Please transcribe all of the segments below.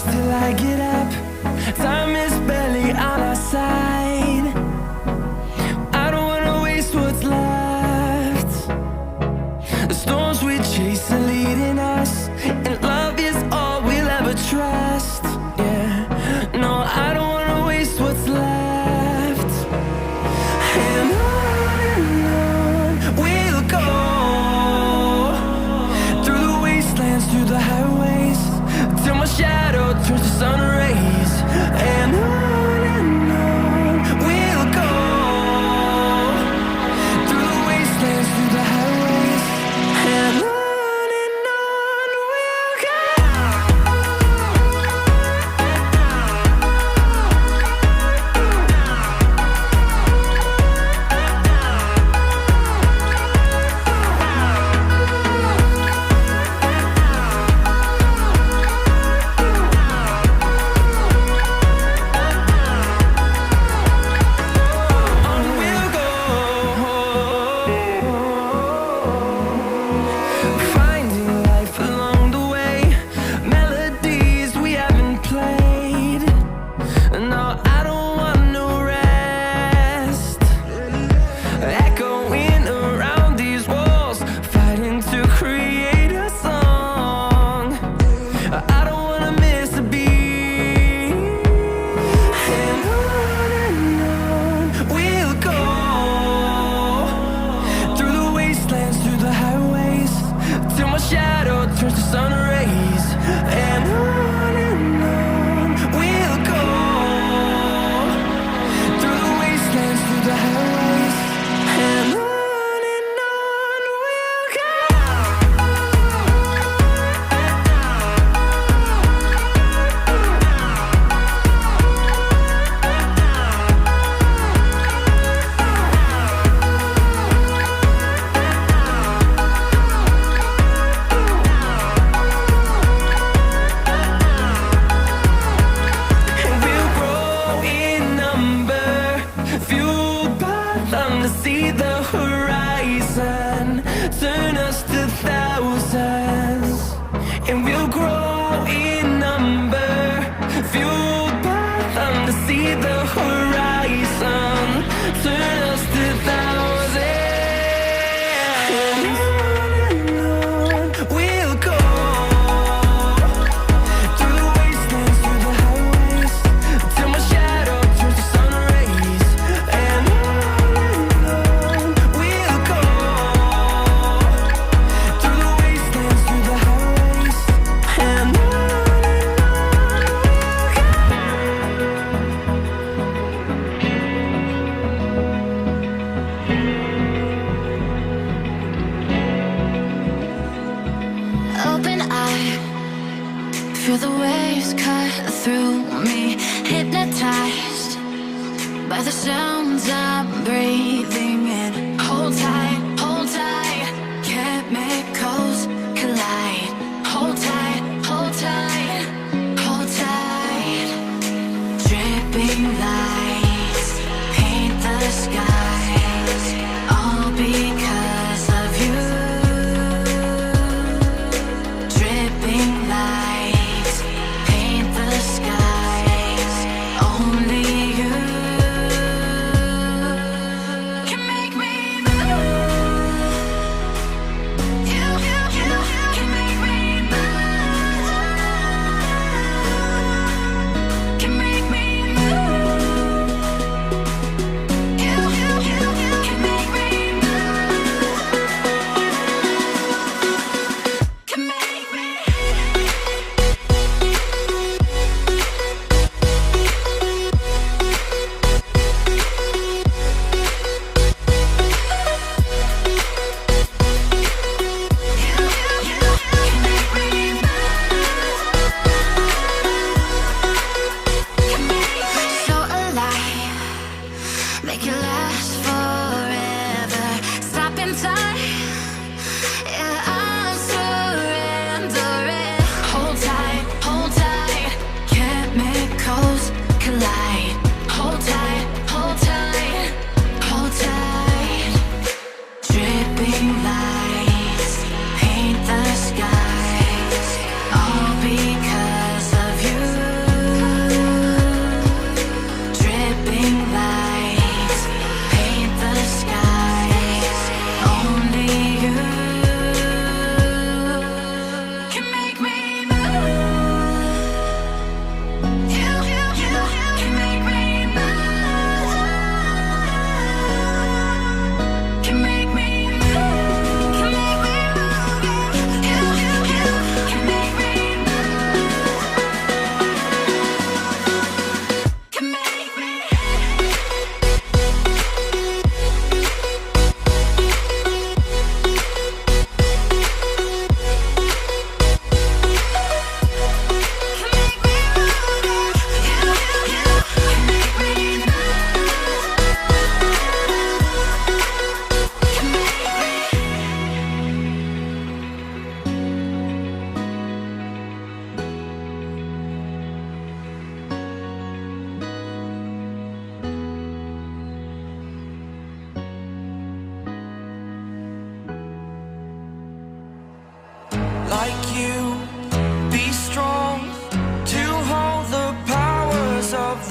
hours till I get up. Time is barely on our side. I don't wanna waste what's left. The storms we chase are leading us, and love is all we'll ever trust. Yeah, no, I don't wanna waste what's left. And on we'll go, through the wastelands, through the highways, till my shadow turns to sun rays. And on we'll go, through the wastelands, through the highways, and on we'll go. Finding life along the way, melodies we haven't played. No, I don't want no rest. Echoing around these walls, fighting to create a song. I don't wanna miss a beat. And on we'll go, through the wastelands, through the highways, till my shadow turns to sun rays. And on we'll go, through the wastelands, through the highways, and on we'll go. And we'll grow in number, fueled by them to see the horizon, turn us to thousands. And we'll grow in number, fueled by them to see the horizon, turn us to thousands. And on we'll go, through the wastelands, through the highways, till my shadow turns to sun rays. And on we'll go, through the wastelands, through the highways, and on we'll go. Open eye, feel the waves cut through me, hypnotized by the sounds I'm breathing in. Hold tight, chemicals collide. Hold tight, hold tight, hold tight. Dripping lights paint the skies, all because of you. Dripping lights paint the skies, only you can make me move. You can make me move. Can make me move. You can make me move. Can make me. So alive, make it last forever. Stop in time, yeah, I'm surrendering. Hold tight, chemicals collide. Hold tight, hold tight. Dripping lights paint the skies, all because of you.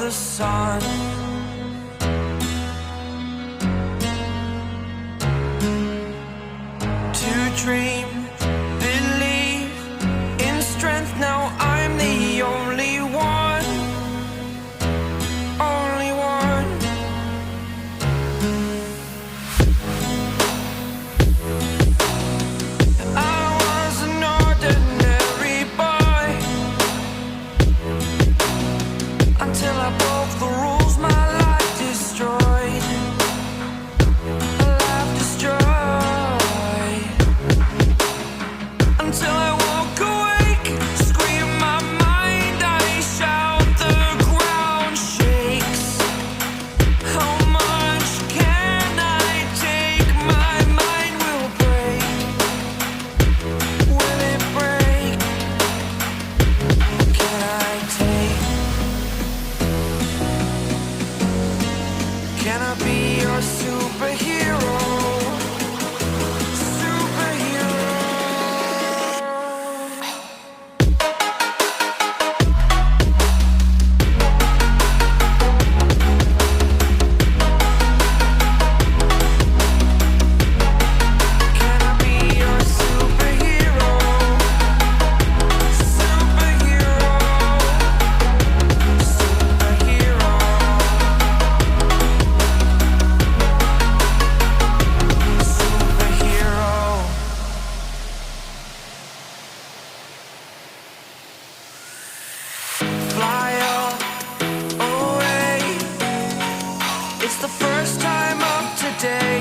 the sun. To dream, believe in strength. Now I'm the only one, only one. I was an ordinary boy until I broke the rules. My life destroyed, a life destroyed. Until I walk awake, scream my mind, I shout, the ground shakes. How much can I take? My mind will break. Will it break? Can I take? Can I be your superhero? Superhero. Can I be your superhero? Superhero. Superhero. Superhero. Fly away. It's the first time of today.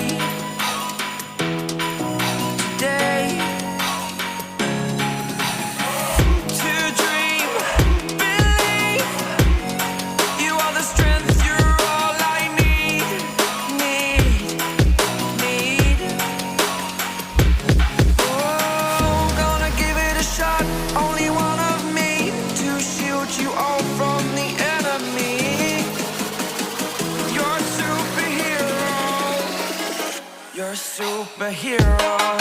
Today. To dream, believe. You are the strength, you're all I need. Need. Oh, gonna give it a shot. Only one of me to shield you all from the enemy. You're a superhero. You're a superhero.